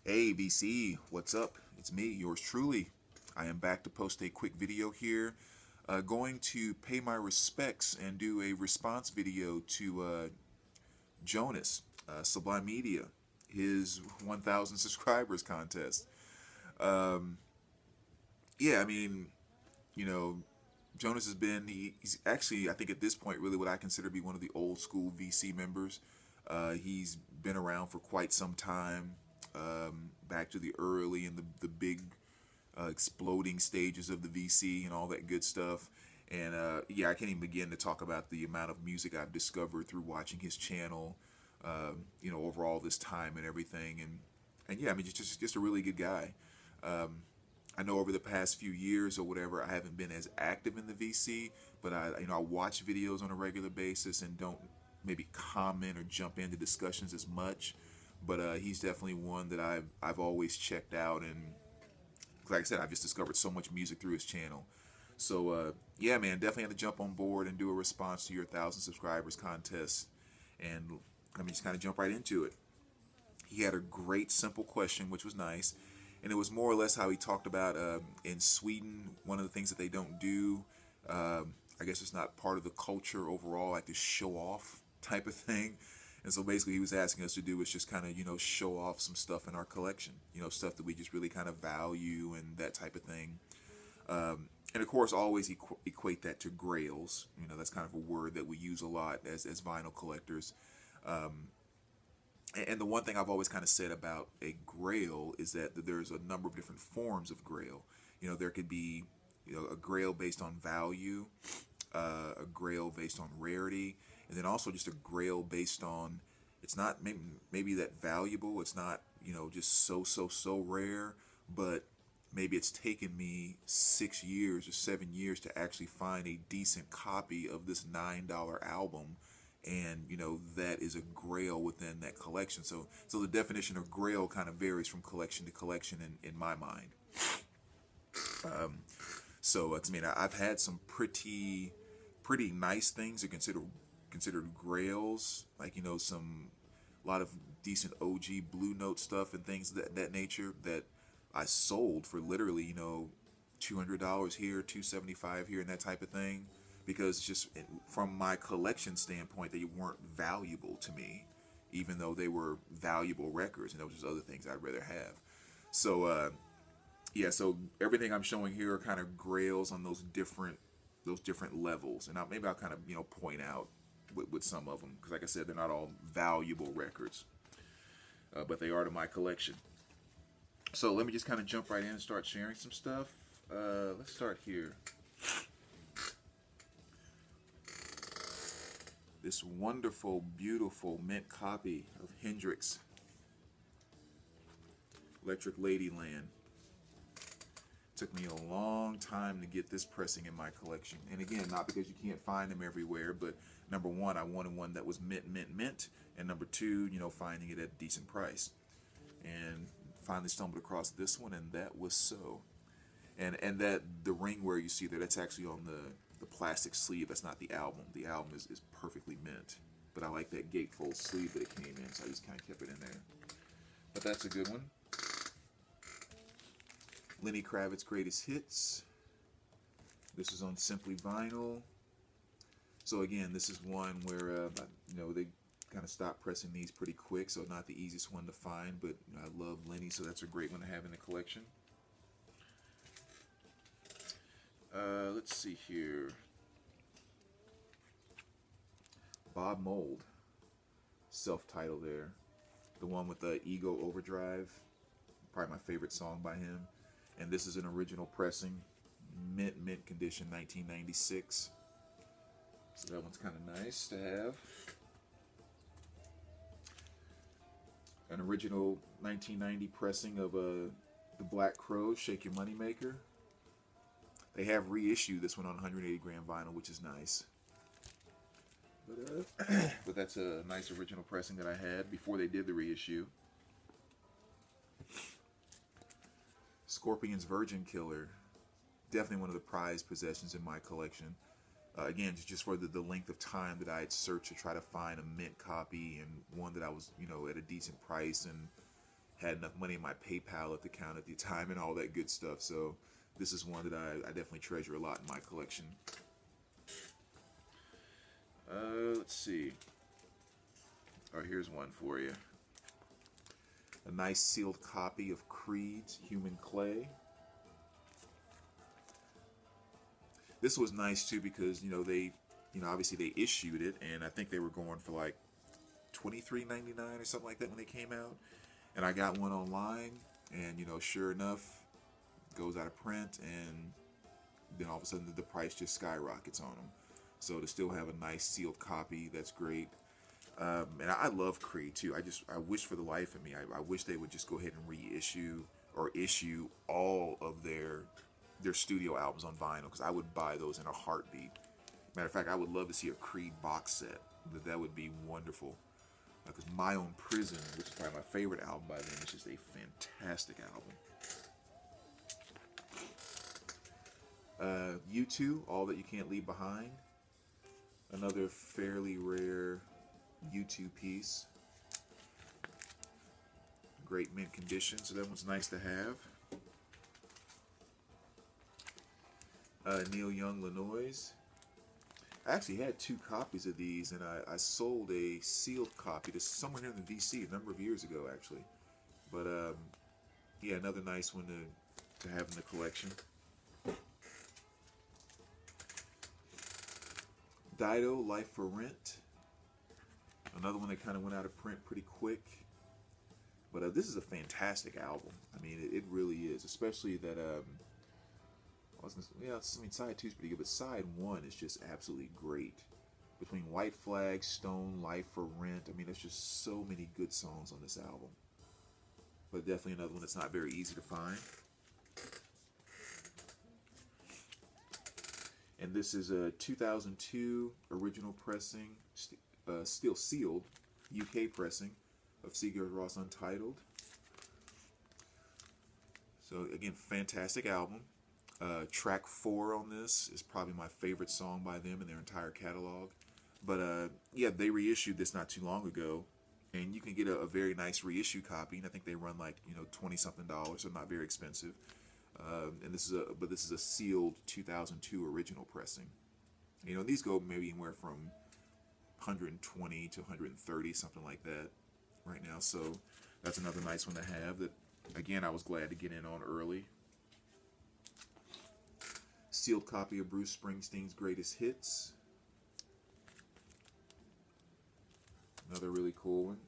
Hey VC, what's up? It's me, yours truly. I am back to post a quick video here. Going to pay my respects and do a response video to Jonas, SublimMedia, his 1,000 subscribers contest. Um, yeah, I mean, you know, Jonas has been, he's actually, I think at this point, really what I consider to be one of the old school VC members. He's been around for quite some time, back to the early and the big exploding stages of the VC and all that good stuff. And yeah, I can't even begin to talk about the amount of music I've discovered through watching his channel, over all this time and everything. And yeah, I mean, just a really good guy. I know over the past few years or whatever, I haven't been as active in the VC, but I watch videos on a regular basis and don't maybe comment or jump into discussions as much. But he's definitely one that I've always checked out, and like I said, I've just discovered so much music through his channel. So yeah, man, definitely have to jump on board and do a response to your 1,000 subscribers contest. And let me just kind of jump right into it. He had a great simple question, which was nice. And it was more or less how he talked about in Sweden, one of the things that they don't do, I guess it's not part of the culture overall, like this show off type of thing. And so basically he was asking us to do is just kind of, show off some stuff in our collection, stuff that we just really kind of value and that type of thing. And of course, always equate that to grails. That's kind of a word that we use a lot as vinyl collectors. And the one thing I've always kind of said about a grail is that there's a number of different forms of grail. There could be, a grail based on value, a grail based on rarity, and then also just a grail based on, it's not maybe that valuable, it's not, just so rare, but maybe it's taken me 6 years or 7 years to actually find a decent copy of this $9 album. And that is a grail within that collection. So the definition of grail kind of varies from collection to collection in my mind. I mean, I've had some pretty nice things that considered grails, like a lot of decent OG Blue Note stuff and things that nature that I sold for literally $200 here, $275 here, and that type of thing. Because just from my collection standpoint, they weren't valuable to me, even though they were valuable records, and there was just other things I'd rather have. So yeah, so everything I'm showing here are kind of grails on those different levels, and maybe I'll kind of point out with some of them, because like I said, they're not all valuable records, but they are to my collection. So let me just kind of jump right in and start sharing some stuff. Let's start here. This wonderful, beautiful mint copy of Hendrix, Electric Ladyland. Took me a long time to get this pressing in my collection. And again, not because you can't find them everywhere, but number one, I wanted one that was mint. And number two, finding it at a decent price. And finally stumbled across this one, and that was so. And that the ringware you see there, that's actually on the plastic sleeve. That's not the album. The album is perfectly mint, but I like that gatefold sleeve that it came in, so I just kind of kept it in there. But that's a good one. Lenny Kravitz Greatest Hits. This is on Simply Vinyl. So again, this is one where they kind of stopped pressing these pretty quick, so not the easiest one to find, but I love Lenny, so that's a great one to have in the collection. Let's see here. Bob Mould, self-titled there. The one with the Ego Overdrive, probably my favorite song by him. And this is an original pressing, mint condition, 1996. So that one's kind of nice to have. An original 1990 pressing of the Black Crowes, Shake Your Money Maker. They have reissued this one on 180 gram vinyl, which is nice. But that's a nice original pressing that I had before they did the reissue. Scorpion's Virgin Killer, definitely one of the prized possessions in my collection. Again, just for the length of time that I had searched to try to find a mint copy, and one that I was, at a decent price, and had enough money in my PayPal at the account at the time and all that good stuff. So this is one that I definitely treasure a lot in my collection. Let's see. All right, here's one for you. A nice sealed copy of Creed's Human Clay. This was nice too because, you know, they, obviously they issued it, and I think they were going for like $23.99 or something like that when they came out. And I got one online, and, you know, sure enough, it goes out of print, and then all of a sudden the price just skyrockets on them. So to still have a nice sealed copy, that's great. And I love Creed too. I wish for the life of me, I wish they would just go ahead and reissue or issue all of their studio albums on vinyl, because I would buy those in a heartbeat. Matter of fact, I would love to see a Creed box set. That would be wonderful. Because My Own Prison, which is probably my favorite album by them, is just a fantastic album. U2, All That You Can't Leave Behind. Another fairly rare U2 piece. Great mint condition, so that one's nice to have. Neil Young, Lanois. I actually had 2 copies of these, and I sold a sealed copy to somewhere here in the VC a number of years ago, actually. But yeah, another nice one to have in the collection. Dido, Life for Rent. Another one that kind of went out of print pretty quick. But this is a fantastic album. I mean, it really is. Especially that, side 2 is pretty good, but side 1 is just absolutely great. Between White Flag, Stone, Life for Rent, I mean, there's just so many good songs on this album. But definitely another one that's not very easy to find. And this is a 2002 original pressing, still sealed, UK pressing of Seagull Ross Untitled. So again, fantastic album. Track 4 on this is probably my favorite song by them in their entire catalog. But yeah, they reissued this not too long ago, and you can get a very nice reissue copy. And I think they run like, you know, $20-something, so not very expensive. And this is a sealed 2002 original pressing. You know, these go maybe anywhere from 120 to 130, something like that, right now. So that's another nice one to have. That again, I was glad to get in on early. Sealed copy of Bruce Springsteen's Greatest Hits. Another really cool one.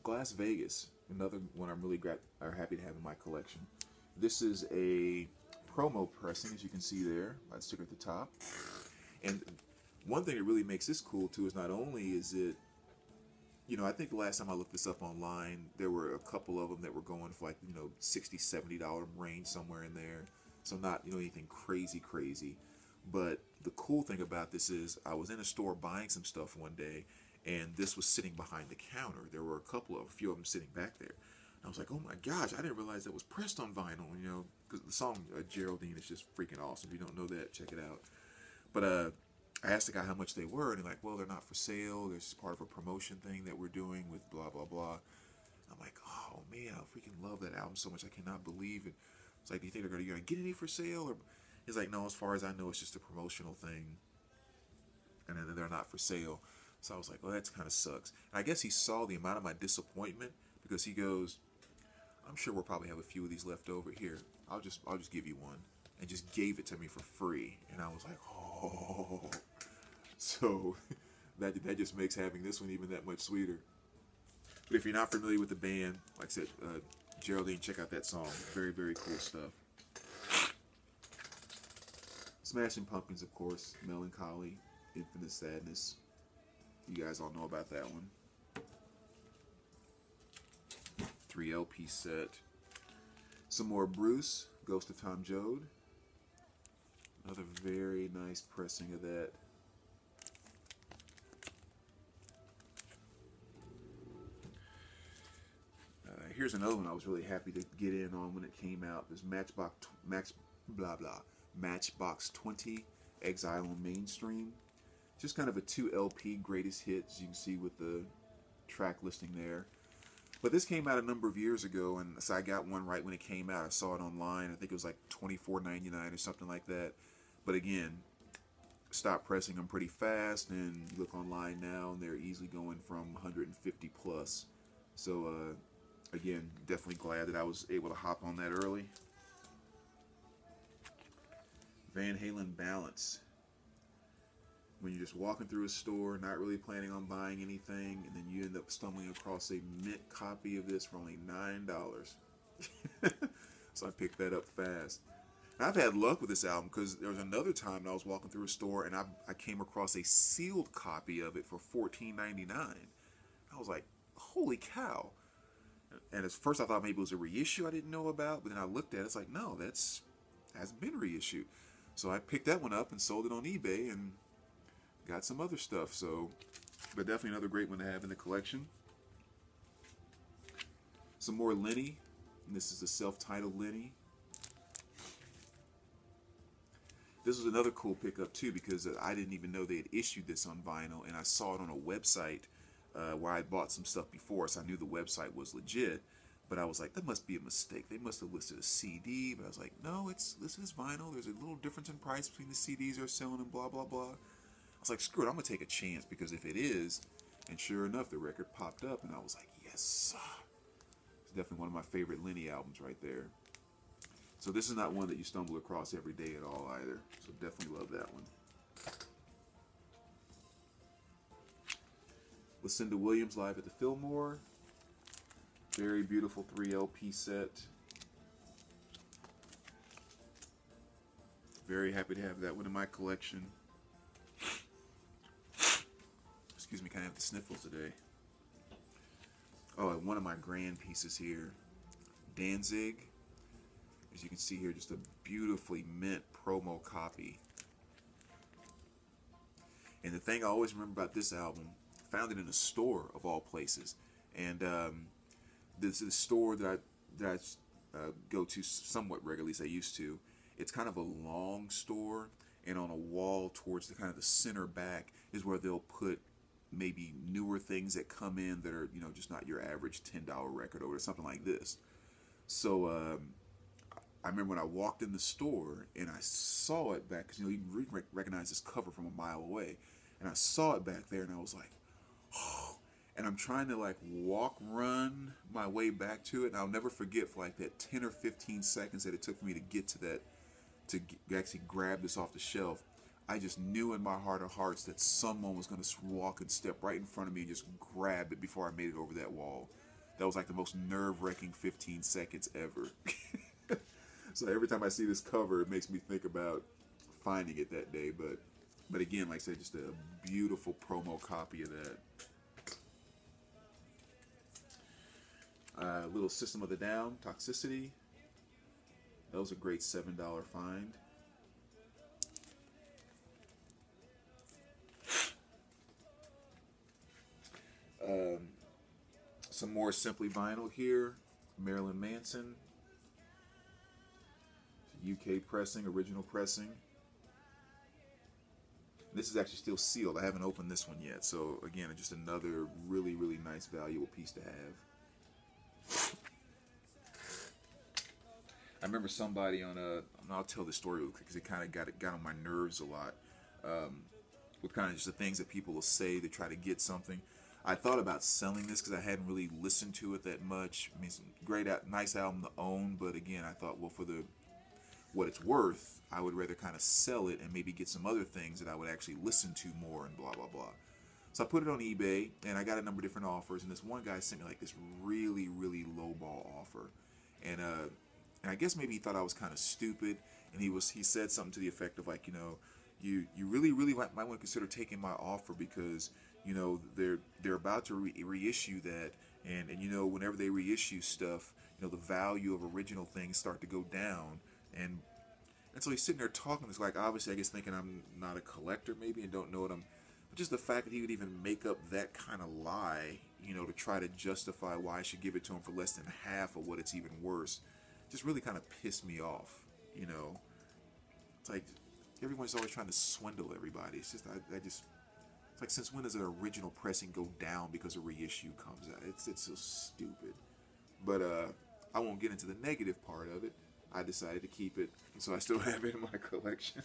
Las Vegas, another one I'm really happy to have in my collection. This is a promo pressing, as you can see there, by the sticker at the top. And one thing that really makes this cool too is not only is it, you know, I think the last time I looked this up online, there were a couple of them that were going for like, you know, $60, $70 range, somewhere in there. So not, you know, anything crazy. But the cool thing about this is I was in a store buying some stuff one day, and this was sitting behind the counter. There were a few of them sitting back there. I was like, oh my gosh, I didn't realize that was pressed on vinyl, you know, because the song Geraldine is just freaking awesome. If you don't know that, check it out. But I asked the guy how much they were, and he's like, well, they're not for sale. They're just part of a promotion thing that we're doing with blah, blah, blah. I'm like, oh man, I freaking love that album so much. I cannot believe it. It's like, do you think they're going to get any for sale? Or he's like, no, as far as I know, it's just a promotional thing, and then they're not for sale. So I was like, well, that kind of sucks. And I guess he saw the amount of my disappointment, because he goes, I'm sure we'll probably have a few of these left over. Here, I'll just give you one, and just gave it to me for free. And I was like, oh. So that just makes having this one even that much sweeter. But if you're not familiar with the band, like I said, Geraldine, check out that song. Very, very cool stuff. Smashing Pumpkins, of course. Melancholy, Infinite Sadness. You guys all know about that one. 3 LP set. Some more Bruce, Ghost of Tom Joad. Another very nice pressing of that. Here's another one I was really happy to get in on when it came out. There's Matchbox 20, Exile on Mainstream. Just kind of a 2 LP greatest hits, you can see with the track listing there. But this came out a number of years ago, and so I got one right when it came out. I saw it online. I think it was like $24.99 or something like that. But again, stopped pressing them pretty fast, and you look online now, and they're easily going from 150 plus. So again, definitely glad that I was able to hop on that early. Van Halen Balance. When you're just walking through a store, not really planning on buying anything, and then you end up stumbling across a mint copy of this for only $9. So I picked that up fast. And I've had luck with this album, because there was another time I was walking through a store and I came across a sealed copy of it for $14.99. I was like, holy cow. And at first I thought maybe it was a reissue I didn't know about, but then I looked at it, it's like, no, that's hasn't been reissued. So I picked that one up and sold it on eBay and got some other stuff. So, but definitely another great one to have in the collection. Some more Lenny. And this is the self-titled Lenny. This was another cool pickup too, because I didn't even know they had issued this on vinyl, and I saw it on a website where I bought some stuff before, so I knew the website was legit. But I was like, that must be a mistake. They must have listed a CD. But I was like, no, it's listed as vinyl. There's a little difference in price between the CDs they're selling and blah, blah, blah. I was like, screw it, I'm going to take a chance, because if it is, and sure enough, the record popped up, and I was like, yes. It's definitely one of my favorite Lenny albums right there. So this is not one that you stumble across every day at all either. So definitely love that one. Lucinda Williams live at the Fillmore. Very beautiful 3 LP set. Very happy to have that one in my collection. Excuse me, kind of have the sniffles today. Oh, and one of my grand pieces here, Danzig. As you can see here, just a beautifully mint promo copy. And the thing I always remember about this album, found it in a store of all places. And this is a store that I go to somewhat regularly, as I used to. It's kind of a long store, and on a wall towards the kind of the center back is where they'll put maybe newer things that come in that are, you know, just not your average $10 record or something like this. So I remember when I walked in the store and I saw it back, because, you know, you can recognize this cover from a mile away, and I saw it back there, and I was like, oh. And I'm trying to like run my way back to it, and I'll never forget for like that 10 or 15 seconds that it took for me to get to that, to actually grab this off the shelf. I just knew in my heart of hearts that someone was going to walk and step right in front of me and just grab it before I made it over that wall. That was like the most nerve-wracking 15 seconds ever. So every time I see this cover, it makes me think about finding it that day. But again, like I said, just a beautiful promo copy of that. Little System of the Down, Toxicity. That was a great $7 find. Some more Simply Vinyl here. Marilyn Manson. UK pressing, original pressing. This is actually still sealed. I haven't opened this one yet. So again, just another really, really nice, valuable piece to have. I remember somebody on a, I'll tell this story real quick because it kind of got on my nerves a lot. With kind of just the things that people will say to try to get something. I thought about selling this because I hadn't really listened to it that much. I mean, it's a great, nice album to own, but again, I thought, well, for what it's worth, I would rather kind of sell it and maybe get some other things that I would actually listen to more and blah, blah, blah. So I put it on eBay, and I got a number of different offers, and this one guy sent me like this really, really lowball offer. And I guess maybe he thought I was kind of stupid, and he said something to the effect of like, you know, you really, really might want to consider taking my offer because, you know, they're about to reissue that, and you know, whenever they reissue stuff, you know, the value of original things start to go down, and so he's sitting there talking. It's like, obviously, I guess thinking I'm not a collector maybe and don't know what I'm, but just the fact that he would even make up that kind of lie, you know, to try to justify why I should give it to him for less than half of what it's even worth, just really kind of pissed me off, you know. It's like everyone's always trying to swindle everybody. It's just, I just, It's like, since when does an original pressing go down because a reissue comes out? It's so stupid. But I won't get into the negative part of it. I decided to keep it, so I still have it in my collection.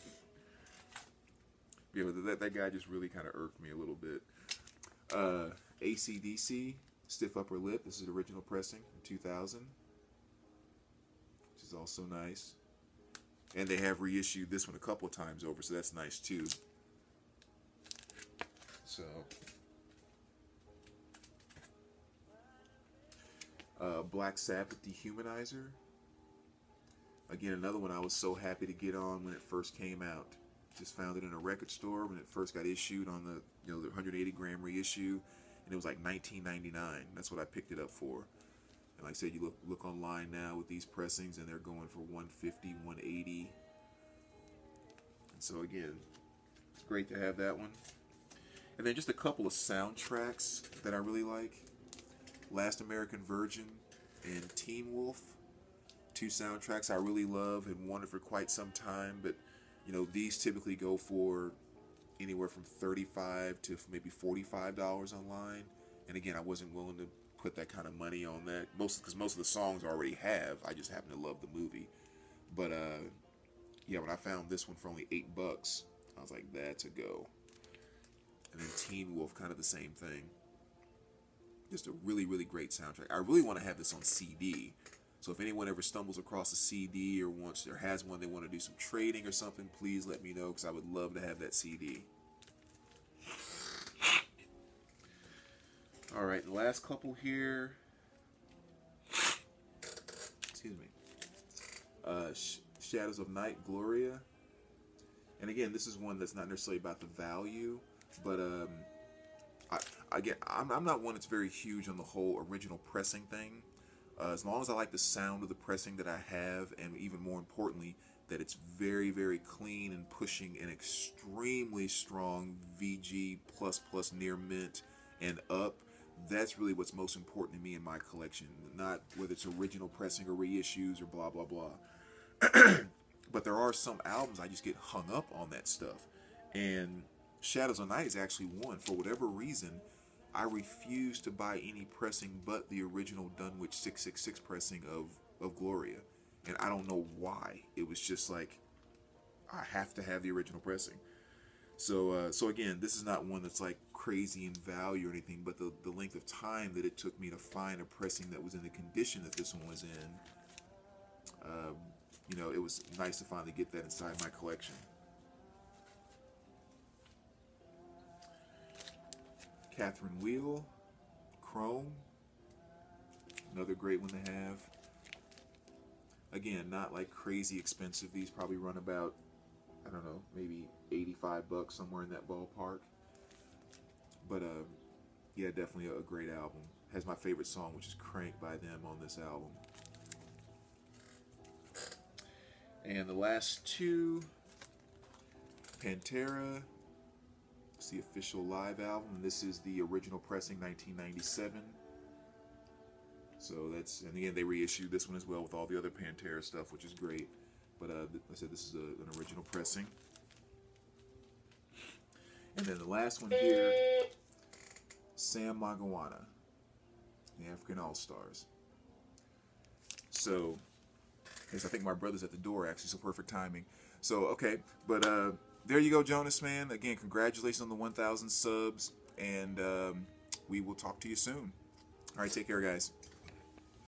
Yeah, but that guy just really kind of irked me a little bit. AC/DC, Stiff Upper Lip. This is the original pressing in 2000, which is also nice. And they have reissued this one a couple of times over, so that's nice too. So, Black Sabbath Dehumanizer. Again, another one I was so happy to get on when it first came out. Just found it in a record store when it first got issued on the, the 180 gram reissue, and it was like $19.99. That's what I picked it up for. And like I said, you look online now with these pressings, and they're going for $150, $180. And so again, it's great to have that one. And then just a couple of soundtracks that I really like. Last American Virgin and Teen Wolf. Two soundtracks I really love and wanted for quite some time, but these typically go for anywhere from $35 to maybe $45 online. And again, I wasn't willing to put that kind of money on that, because most of the songs I already have. I just happen to love the movie. But yeah, when I found this one for only $8, I was like, that's a go. And then Teen Wolf, kind of the same thing. Just a really, really great soundtrack. I really want to have this on CD. So if anyone ever stumbles across a CD or has one, they want to do some trading or something, please let me know, because I would love to have that CD. All right, the last couple here. Excuse me. Shadows of Night, Gloria. And again, this is one that's not necessarily about the value, but I'm not one that's very huge on the whole original pressing thing. As long as I like the sound of the pressing that I have, and even more importantly, that it's very, very clean and pushing an extremely strong VG++ near mint and up, that's really what's most important to me in my collection. Not whether it's original pressing or reissues or blah, blah, blah. But there are some albums I just get hung up on that stuff. And Shadows of Night is actually one. For whatever reason, I refuse to buy any pressing but the original Dunwich 666 pressing of Gloria. And I don't know why. It was just like, I have to have the original pressing. So again, this is not one that's like crazy in value or anything, but the length of time that it took me to find a pressing that was in the condition that this one was in, it was nice to finally get that inside my collection. Catherine Wheel, Chrome, another great one to have. Again, not like crazy expensive. These probably run about, I don't know, maybe $85, somewhere in that ballpark. But yeah, definitely a great album. Has my favorite song, which is Crank by them, on this album. And the last two, Pantera. It's the official live album. This is the original pressing, 1997. So that's, and again, they reissued this one as well with all the other Pantera stuff, which is great. But like I said, this is an original pressing. And then the last one here, Sam Magawana, the African All-Stars. So, yes, I think my brother's at the door, actually, so perfect timing. So, okay, but there you go, Jonas, man. Again, congratulations on the 1,000 subs, and we will talk to you soon. All right, take care, guys.